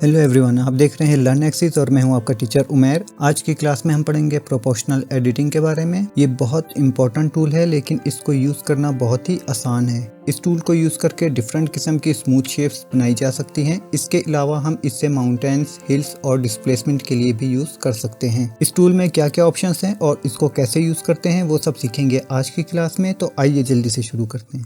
Hello everyone, आप देख रहे हैं लर्न एक्सिस और मैं हूं आपका टीचर उमेर। आज की क्लास में हम पढ़ेंगे प्रोपोर्शनल एडिटिंग के बारे में। ये बहुत इंपॉर्टेंट टूल है, लेकिन इसको यूज़ करना बहुत ही आसान है। इस टूल को यूज़ करके डिफरेंट किस्म की स्मूथ शेप्स बनाई जा सकती हैं। इसके अलावा हम इससे माउंटेन्स, हिल्स और डिस्प्लेसमेंट के लिए भी यूज़ कर सकते हैं। इस टूल में क्या क्या ऑप्शंस हैं और इसको कैसे यूज़ करते हैं वो सब सीखेंगे आज की क्लास में। तो आइए जल्दी से शुरू करते हैं।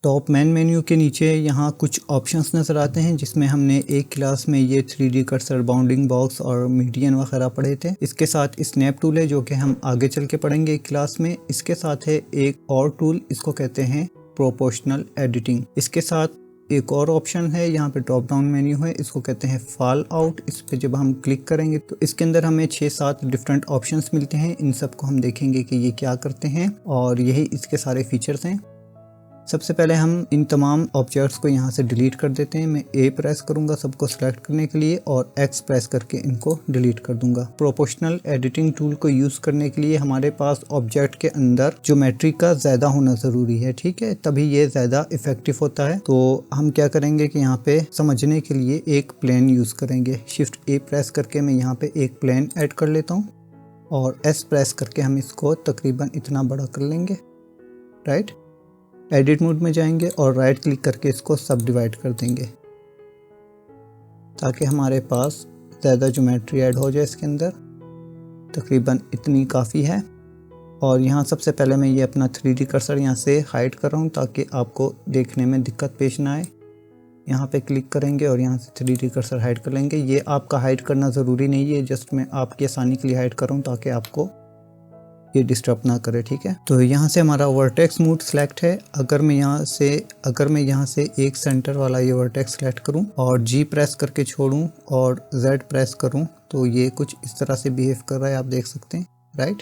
टॉप मेन मेन्यू के नीचे यहाँ कुछ ऑप्शंस नज़र आते हैं, जिसमें हमने एक क्लास में ये 3D कर्सर, बाउंडिंग बॉक्स और मीडियन वगैरह पढ़े थे। इसके साथ स्नैप टूल है जो कि हम आगे चल के पढ़ेंगे एक क्लास में। इसके साथ है एक और टूल, इसको कहते हैं प्रोपोर्शनल एडिटिंग। इसके साथ एक और ऑप्शन है, यहाँ पे ड्रॉप डाउन मेन्यू है, इसको कहते हैं फॉल आउट। इस पे जब हम क्लिक करेंगे तो इसके अंदर हमें 6-7 डिफरेंट ऑप्शंस मिलते हैं। इन सबको हम देखेंगे कि ये क्या करते हैं और यही इसके सारे फीचर्स हैं। सबसे पहले हम इन तमाम ऑब्जेक्ट्स को यहाँ से डिलीट कर देते हैं। मैं ए प्रेस करूँगा सबको सिलेक्ट करने के लिए और एक्स प्रेस करके इनको डिलीट कर दूंगा। प्रोपोर्शनल एडिटिंग टूल को यूज़ करने के लिए हमारे पास ऑब्जेक्ट के अंदर ज्योमेट्री का ज़्यादा होना ज़रूरी है, ठीक है, तभी ये ज़्यादा इफेक्टिव होता है। तो हम क्या करेंगे कि यहाँ पे समझने के लिए एक प्लेन यूज़ करेंगे। शिफ्ट ए प्रेस करके मैं यहाँ पे एक प्लेन ऐड कर लेता हूँ और एस प्रेस करके हम इसको तकरीबन इतना बड़ा कर लेंगे। राइट, एडिट मोड में जाएंगे और राइट क्लिक करके इसको सब डिवाइड कर देंगे ताकि हमारे पास ज़्यादा ज्योमेट्री ऐड हो जाए इसके अंदर। तकरीबन इतनी काफ़ी है। और यहाँ सबसे पहले मैं ये अपना 3D कर्सर यहाँ से हाइड कर रहा हूँ ताकि आपको देखने में दिक्कत पेश ना आए। यहाँ पे क्लिक करेंगे और यहाँ से 3D कर्सर हाइड कर लेंगे। ये आपका हाइड करना ज़रूरी नहीं है, जस्ट मैं आपकी आसानी के लिए हाइड कर रहा हूँ ताकि आपको ये डिस्टर्ब ना करे, ठीक है। तो यहाँ से हमारा वर्टेक्स मूड सेलेक्ट है। अगर मैं यहाँ से एक सेंटर वाला ये वर्टेक्स सेलेक्ट करूँ और जी प्रेस करके छोड़ूँ और जेड प्रेस करूँ तो ये कुछ इस तरह से बिहेव कर रहा है, आप देख सकते हैं, राइट।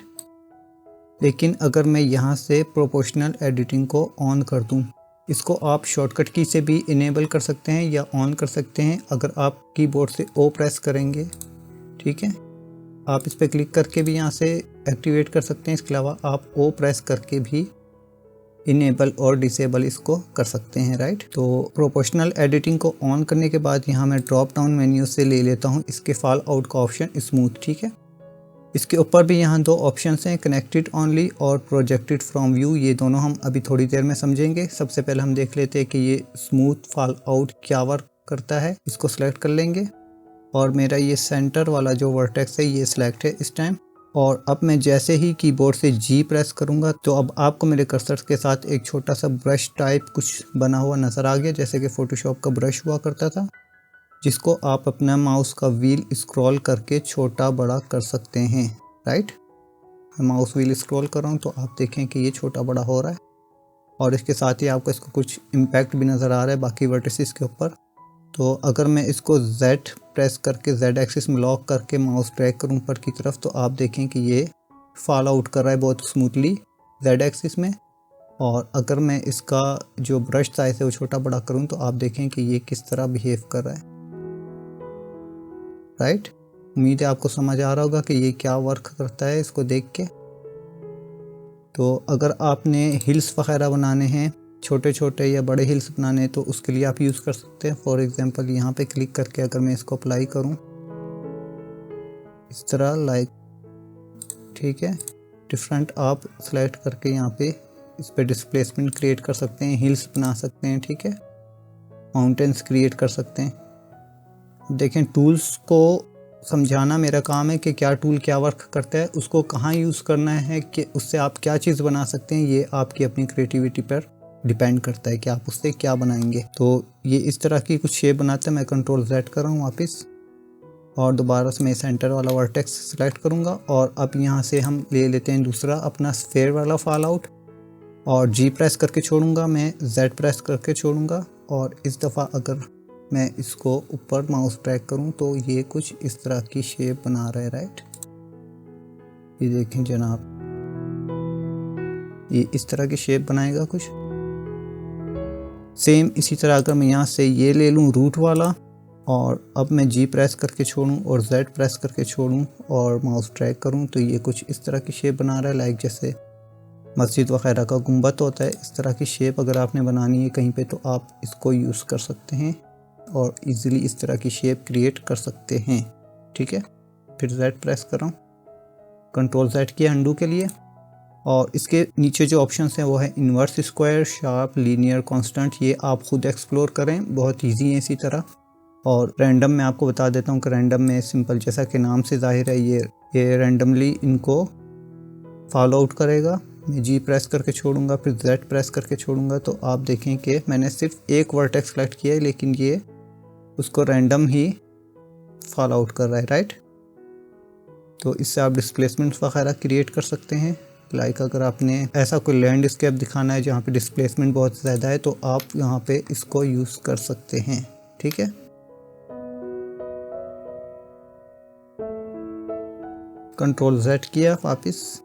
लेकिन अगर मैं यहाँ से प्रोपोर्शनल एडिटिंग को ऑन कर दूँ, इसको आप शॉर्टकट की से भी इनेबल कर सकते हैं या ऑन कर सकते हैं। अगर आप कीबोर्ड से ओ प्रेस करेंगे, ठीक है, आप इस पर क्लिक करके भी यहाँ से एक्टिवेट कर सकते हैं। इसके अलावा आप ओ प्रेस करके भी इनेबल और डिसेबल इसको कर सकते हैं, राइट। तो प्रोपोर्शनल एडिटिंग को ऑन करने के बाद यहाँ मैं ड्रॉप डाउन मेन्यू से ले लेता हूँ इसके फॉल आउट का ऑप्शन, स्मूथ, ठीक है। इसके ऊपर भी यहाँ दो ऑप्शंस हैं, कनेक्टेड ओनली और प्रोजेक्टेड फ्रॉम व्यू। ये दोनों हम अभी थोड़ी देर में समझेंगे। सबसे पहले हम देख लेते हैं कि ये स्मूथ फॉल आउट क्या वर्क करता है। इसको सिलेक्ट कर लेंगे और मेरा ये सेंटर वाला जो वर्टेक्स है ये सिलेक्ट है इस टाइम। और अब मैं जैसे ही कीबोर्ड से जी प्रेस करूंगा तो अब आपको मेरे कर्सर के साथ एक छोटा सा ब्रश टाइप कुछ बना हुआ नज़र आ गया, जैसे कि फ़ोटोशॉप का ब्रश हुआ करता था, जिसको आप अपना माउस का व्हील स्क्रॉल करके छोटा बड़ा कर सकते हैं, राइट। मैं माउस व्हील स्क्रॉल कर रहा हूँ तो आप देखें कि ये छोटा बड़ा हो रहा है और इसके साथ ही आपको इसको कुछ इम्पैक्ट भी नज़र आ रहा है बाकी वर्टिसेस के ऊपर। तो अगर मैं इसको Z प्रेस करके Z एक्सिस में लॉक करके माउस ड्रैग करूं ऊपर की तरफ तो आप देखें कि ये फॉल आउट कर रहा है बहुत स्मूथली Z एक्सिस में। और अगर मैं इसका जो ब्रश साइज है वो छोटा बड़ा करूं तो आप देखें कि ये किस तरह बिहेव कर रहा है, राइट। उम्मीद है आपको समझ आ रहा होगा कि ये क्या वर्क करता है इसको देख के। तो अगर आपने हिल्स वगैरह बनाने हैं, छोटे छोटे या बड़े हिल्स बनाने, तो उसके लिए आप यूज़ कर सकते हैं। फॉर एग्जांपल यहाँ पे क्लिक करके अगर मैं इसको अप्लाई करूँ इस तरह, लाइक, ठीक है, डिफरेंट आप सेलेक्ट करके यहाँ पे इस पे डिस्प्लेसमेंट क्रिएट कर सकते हैं, हिल्स बना सकते हैं, ठीक है, माउंटेन्स क्रिएट कर सकते हैं। देखें, टूल्स को समझाना मेरा काम है कि क्या टूल क्या वर्क करता है, उसको कहाँ यूज़ करना है, कि उससे आप क्या चीज़ बना सकते हैं, ये आपकी अपनी क्रिएटिविटी पर डिपेंड करता है कि आप उससे क्या बनाएंगे। तो ये इस तरह की कुछ शेप बनाते हैं। मैं कंट्रोल Z कर रहा हूँ वापस और दोबारा से मैं सेंटर वाला वर्टेक्स सेलेक्ट करूँगा और अब यहाँ से हम ले लेते हैं दूसरा अपना स्फेयर वाला फॉल आउट और जी प्रेस करके छोड़ूंगा, मैं Z प्रेस करके छोड़ूंगा और इस दफ़ा अगर मैं इसको ऊपर माउस ड्रैग करूँ तो ये कुछ इस तरह की शेप बना रहा है, राइट। ये देखें जनाब, ये इस तरह की शेप बनाएगा कुछ। सेम इसी तरह अगर मैं यहाँ से ये ले लूँ रूट वाला और अब मैं जी प्रेस करके छोड़ूं और जेड प्रेस करके छोड़ूं और माउस ड्रैग करूं तो ये कुछ इस तरह की शेप बना रहा है, लाइक जैसे मस्जिद वगैरह का गुंबद होता है। इस तरह की शेप अगर आपने बनानी है कहीं पे तो आप इसको यूज़ कर सकते हैं और इजीली इस तरह की शेप क्रिएट कर सकते हैं। ठीक है, फिर जेड प्रेस कर रहा हूँ, कंट्रोल जेड किया अंडू के लिए। और इसके नीचे जो ऑप्शंस हैं वो है inverse square, sharp, linear, constant. ये आप खुद एक्सप्लोर करें, बहुत इजी है इसी तरह। और रैंडम मैं आपको बता देता हूँ कि रैंडम में सिंपल जैसा कि नाम से जाहिर है ये रैंडमली इनको फॉलो आउट करेगा। मैं जी प्रेस करके छोड़ूंगा, फिर जेड प्रेस करके छोड़ूंगा तो आप देखें कि मैंने सिर्फ एक वर्टेक्स सेलेक्ट किया है लेकिन ये उसको रैंडम ही फॉलो आउट कर रहा है, राइट। तो इससे आप डिस्प्लेसमेंट वगैरह क्रिएट कर सकते हैं। लाइक अगर आपने ऐसा कोई लैंडस्केप दिखाना है जहाँ पे डिस्प्लेसमेंट बहुत ज़्यादा है तो आप यहाँ पे इसको यूज़ कर सकते हैं। ठीक है, कंट्रोल जेड किया वापस।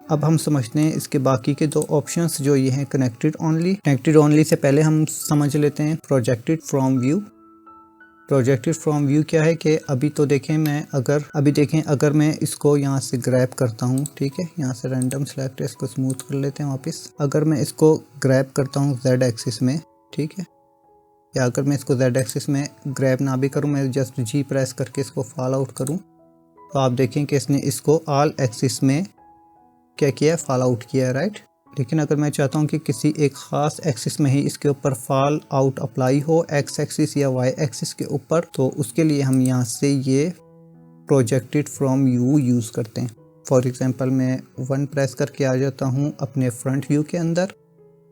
अब हम समझते हैं इसके बाकी के दो ऑप्शंस जो ये हैं connected only. Connected only say पहले हम समझ लेते हैं projected from view. Projected from view क्या है कि अभी तो देखें मैं अगर मैं इसको यहाँ से ग्रैब करता हूँ, ठीक है, यहाँ से रैंडम सेलेक्ट है, इसको स्मूथ कर लेते हैं वापस। अगर मैं इसको ग्रैब करता हूँ जेड एक्सिस में, ठीक है, या अगर मैं इसको जेड एक्सिस में ग्रैब ना भी करूँ, मैं जस्ट जी प्रेस करके इसको फॉल आउट करूँ तो आप देखें कि इसने इसको ऑल एक्सिस में क्या किया है, फॉल आउट किया है, राइट। लेकिन अगर मैं चाहता हूँ कि किसी एक ख़ास एक्सिस में ही इसके ऊपर फॉल आउट अप्लाई हो, एक्स एक्सिस या वाई एक्सिस के ऊपर, तो उसके लिए हम यहाँ से ये प्रोजेक्टेड फ्रॉम व्यू यूज़ करते हैं। फॉर एग्जांपल मैं 1 प्रेस करके आ जाता हूँ अपने फ्रंट व्यू के अंदर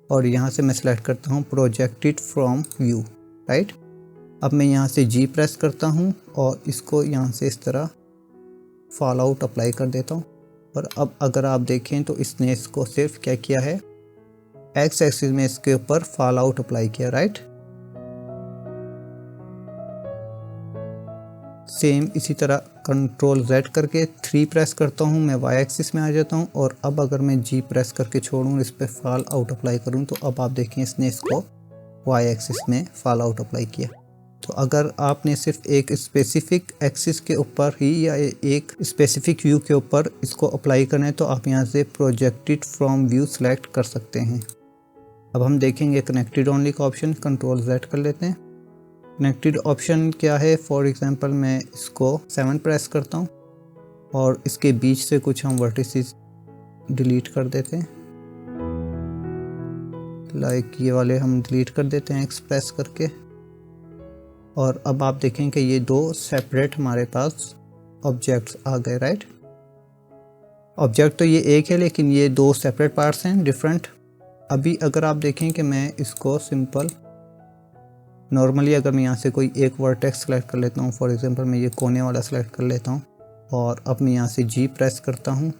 और यहाँ से मैं सेलेक्ट करता हूँ प्रोजेक्टेड फ्रॉम व्यू, राइट। अब मैं यहाँ से जी प्रेस करता हूँ और इसको यहाँ से इस तरह फॉल आउट अप्लाई कर देता हूँ। और अब अगर आप देखें तो इसने इसको सिर्फ क्या किया है, एक्स एक्सिस में इसके ऊपर फॉल आउट अप्लाई किया, राइट। सेम इसी तरह कंट्रोल जेड करके 3 प्रेस करता हूँ, मैं वाई एक्सिस में आ जाता हूँ और अब अगर मैं जी प्रेस करके छोड़ूँ, इस पर फॉल आउट अप्लाई करूँ तो अब आप देखें इसने इसको वाई एक्सिस में फॉल आउट अप्लाई किया। तो अगर आपने सिर्फ एक स्पेसिफिक एक्सिस के ऊपर ही या एक स्पेसिफिक व्यू के ऊपर इसको अप्लाई करना है तो आप यहाँ से प्रोजेक्टेड फ्रॉम व्यू सेलेक्ट कर सकते हैं। अब हम देखेंगे कनेक्टेड ओनली का ऑप्शन, कंट्रोल जेड कर लेते हैं। कनेक्टेड ऑप्शन क्या है, फॉर एग्जांपल मैं इसको 7 प्रेस करता हूँ और इसके बीच से कुछ हम वर्टिसेस डिलीट कर देते हैं, लाइक ये वाले हम डिलीट कर देते हैं एक्स प्रेस करके। और अब आप देखें कि ये 2 सेपरेट हमारे पास ऑब्जेक्ट्स आ गए, राइट। ऑब्जेक्ट तो ये एक है लेकिन ये 2 सेपरेट पार्ट्स हैं, डिफरेंट। अभी अगर आप देखें कि मैं इसको सिंपल नॉर्मली अगर मैं यहाँ से कोई एक वर्टेक्स सेलेक्ट कर लेता हूँ, फॉर एग्जांपल मैं ये कोने वाला सेलेक्ट कर लेता हूँ और अब मैं यहाँ से जी प्रेस करता हूँ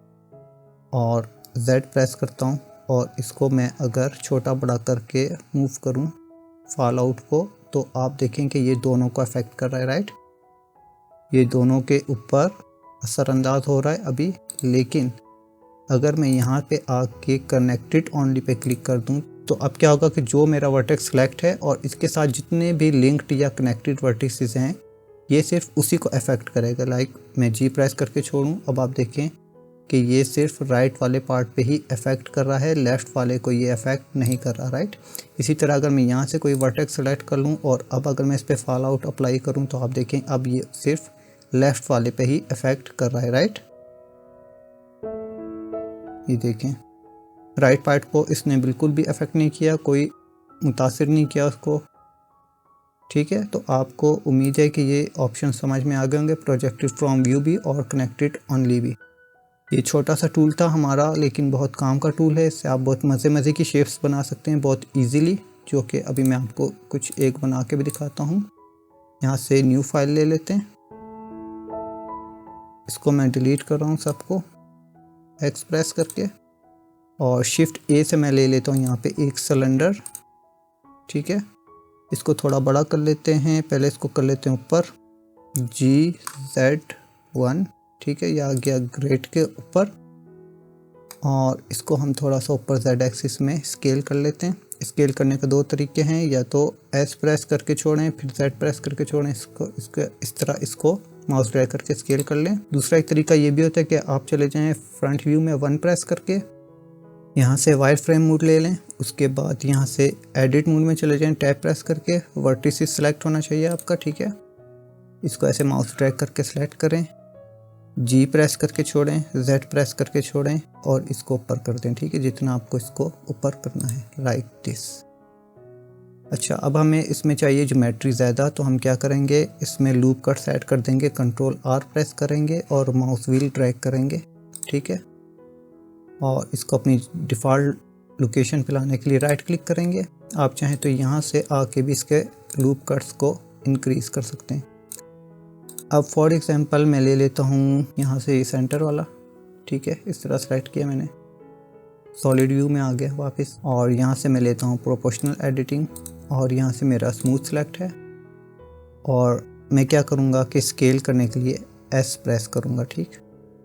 और जेड प्रेस करता हूँ और इसको मैं अगर छोटा बड़ा करके मूव करूँ फॉल आउट को तो आप देखें कि ये दोनों को अफेक्ट कर रहा है, राइट। ये दोनों के ऊपर असरअंदाज हो रहा है अभी। लेकिन अगर मैं यहाँ पे आके कनेक्टेड ओनली पे क्लिक कर दूँ तो अब क्या होगा कि जो मेरा वर्टेक्स सेलेक्ट है और इसके साथ जितने भी लिंक्ड या कनेक्टेड वर्टिसेस हैं ये सिर्फ उसी को अफेक्ट करेगा। लाइक मैं जी प्रेस करके छोड़ूँ, अब आप देखें कि ये सिर्फ राइट वाले पार्ट पे ही अफेक्ट कर रहा है, लेफ़्ट वाले को ये अफेक्ट नहीं कर रहा, राइट। इसी तरह अगर मैं यहाँ से कोई वर्टेक्स सेलेक्ट कर लूँ और अब अगर मैं इस पर फॉल आउट अप्लाई करूँ तो आप देखें अब ये सिर्फ लेफ़्ट वाले पे ही अफेक्ट कर रहा है, राइट। ये देखें राइट पार्ट को इसने बिल्कुल भी अफेक्ट नहीं किया, कोई मुतासिर नहीं किया उसको, ठीक है। तो आपको उम्मीद है कि ये ऑप्शन समझ में आ गए होंगे, प्रोजेक्टेड फ्रॉम व्यू भी और कनेक्टेड ओनली भी। ये छोटा सा टूल था हमारा लेकिन बहुत काम का टूल है। इससे आप बहुत मज़े की शेप्स बना सकते हैं बहुत इजीली, जो कि अभी मैं आपको कुछ एक बना के भी दिखाता हूँ। यहाँ से न्यू फाइल ले लेते हैं, इसको मैं डिलीट कर रहा हूँ सबको एक्स प्रेस करके और शिफ्ट ए से मैं ले लेता हूँ यहाँ पे एक सिलेंडर, ठीक है। इसको थोड़ा बड़ा कर लेते हैं, पहले इसको कर लेते हैं ऊपर GZ1, ठीक है, या गया ग्रेड के ऊपर और इसको हम थोड़ा सा ऊपर जेड एक्सिस में स्केल कर लेते हैं स्केल करने के दो तरीके हैं, या तो S प्रेस करके छोड़ें फिर Z प्रेस करके छोड़ें, इसको इस तरह इसको माउस ड्रैग करके स्केल कर लें। दूसरा एक तरीका ये भी होता है कि आप चले जाएं फ्रंट व्यू में 1 प्रेस करके, यहाँ से वायर फ्रेम मोड ले लें, उसके बाद यहाँ से एडिट मोड में चले जाएं टैब प्रेस करके, वर्टिसेस सेलेक्ट होना चाहिए आपका, ठीक है। इसको ऐसे माउस ड्रैग करके सेलेक्ट करें, G प्रेस करके छोड़ें, Z प्रेस करके छोड़ें और इसको ऊपर कर दें, ठीक है, जितना आपको इसको ऊपर करना है, लाइक दिस। अच्छा, अब हमें इसमें चाहिए ज्योमेट्री ज़्यादा, तो हम क्या करेंगे, इसमें लूप कट्स ऐड कर देंगे, Ctrl+R प्रेस करेंगे और माउस व्हील ड्रैग करेंगे, ठीक है। और इसको अपनी डिफ़ॉल्ट लोकेशन पे लाने के लिए राइट क्लिक करेंगे। आप चाहें तो यहाँ से आके भी इसके लूप कट्स को इंक्रीज़ कर सकते हैं। अब फॉर एग्जांपल मैं ले लेता हूँ यहाँ से सेंटर वाला, ठीक है, इस तरह सेलेक्ट किया मैंने, सॉलिड व्यू में आ गया वापस, और यहाँ से मैं लेता हूँ प्रोपोर्शनल एडिटिंग और यहाँ से मेरा स्मूथ सेलेक्ट है। और मैं क्या करूँगा कि स्केल करने के लिए S प्रेस करूँगा, ठीक,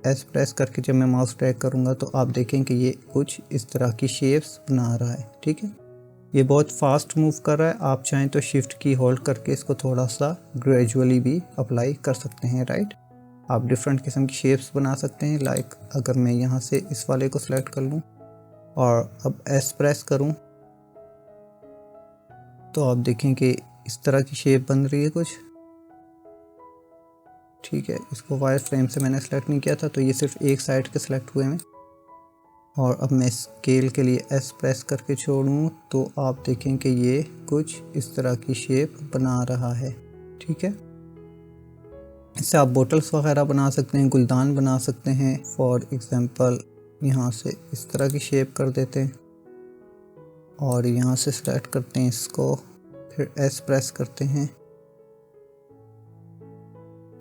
S प्रेस करके जब मैं माउस ड्रैग करूँगा तो आप देखें कि ये कुछ इस तरह की शेप्स बना रहा है, ठीक है। ये बहुत फास्ट मूव कर रहा है, आप चाहें तो शिफ्ट की होल्ड करके इसको थोड़ा सा ग्रेजुअली भी अप्लाई कर सकते हैं, राइट। आप डिफरेंट किस्म की शेप्स बना सकते हैं, लाइक अगर मैं यहाँ से इस वाले को सिलेक्ट कर लूँ और अब S प्रेस करूँ तो आप देखें कि इस तरह की शेप बन रही है कुछ, ठीक है। इसको वायर फ्रेम से मैंने सेलेक्ट नहीं किया था तो ये सिर्फ एक साइड के सिलेक्ट हुए हैं। और अब मैं स्केल के लिए S प्रेस करके छोड़ूं तो आप देखें कि ये कुछ इस तरह की शेप बना रहा है, ठीक है। इससे आप बोटल्स वगैरह बना सकते हैं, गुलदान बना सकते हैं। फॉर एग्जांपल यहाँ से इस तरह की शेप कर देते हैं और यहाँ से सेलेक्ट करते हैं इसको, फिर S प्रेस करते हैं,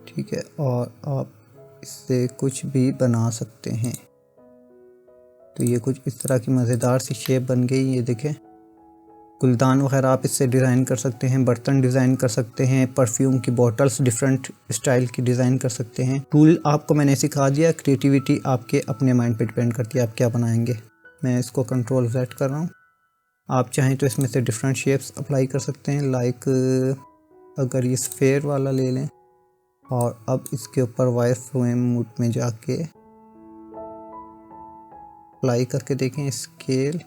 ठीक है, और आप इससे कुछ भी बना सकते हैं। तो ये कुछ इस तरह की मज़ेदार सी शेप बन गई, ये देखें। गुलदान वगैरह आप इससे डिज़ाइन कर सकते हैं, बर्तन डिज़ाइन कर सकते हैं, परफ्यूम की बॉटल्स डिफरेंट स्टाइल की डिज़ाइन कर सकते हैं। टूल आपको मैंने सिखा दिया, क्रिएटिविटी आपके अपने माइंड पे डिपेंड करती है आप क्या बनाएंगे। मैं इसको Ctrl+Z कर रहा हूँ। आप चाहें तो इसमें से डिफरेंट शेप्स अप्लाई कर सकते हैं, लाइक अगर ये स्फेयर वाला ले लें और अब इसके ऊपर वायर फ्रेम मोड में जाके अप्लाई करके देखें स्केल,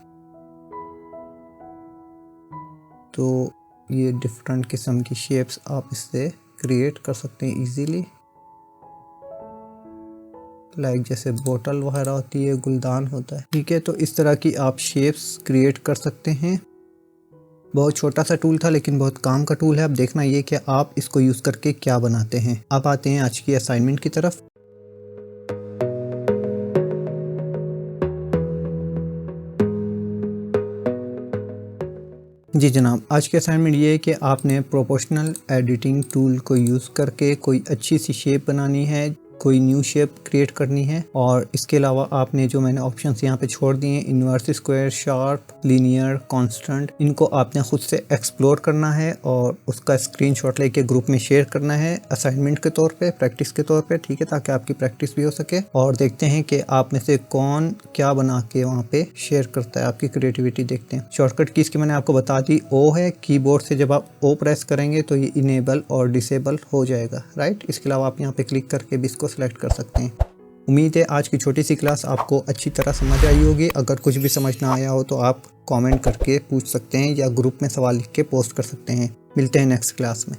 तो ये डिफरेंट किस्म की शेप्स आप इससे क्रिएट कर सकते हैं इजीली, लाइक जैसे बोतल वगैरह होती है, गुलदान होता है, ठीक है। तो इस तरह की आप शेप्स क्रिएट कर सकते हैं। बहुत छोटा सा टूल था लेकिन बहुत काम का टूल है। अब देखना ये कि आप इसको यूज़ करके क्या बनाते हैं। अब आते हैं आज की असाइनमेंट की तरफ। जी जनाब, आज की असाइनमेंट ये है कि आपने प्रोपोर्शनल एडिटिंग टूल को यूज़ करके कोई अच्छी सी शेप बनानी है, कोई न्यू शेप क्रिएट करनी है। और इसके अलावा आपने जो मैंने ऑप्शंस यहाँ पे छोड़ दिए हैं, inverse square, sharp, linear, constant, इनको आपने खुद से एक्सप्लोर करना है और उसका स्क्रीनशॉट लेके ग्रुप में शेयर करना है असाइनमेंट के तौर पे, प्रैक्टिस के तौर पे, ठीक है, ताकि आपकी प्रैक्टिस भी हो सके। और देखते हैं कि आप में से कौन क्या बना के वहाँ पे शेयर करता है, आपकी क्रिएटिविटी देखते हैं। शॉर्टकट कीज की मैंने आपको बता दी, O है, कीबोर्ड से जब आप O प्रेस करेंगे तो ये इनेबल और डिसेबल हो जाएगा, राइट। इसके अलावा आप यहाँ पे क्लिक करके भी इसको सेलेक्ट कर सकते हैं। उम्मीद है आज की छोटी सी क्लास आपको अच्छी तरह समझ आई होगी। अगर कुछ भी समझ ना आया हो तो आप कमेंट करके पूछ सकते हैं या ग्रुप में सवाल लिख के पोस्ट कर सकते हैं। मिलते हैं नेक्स्ट क्लास में।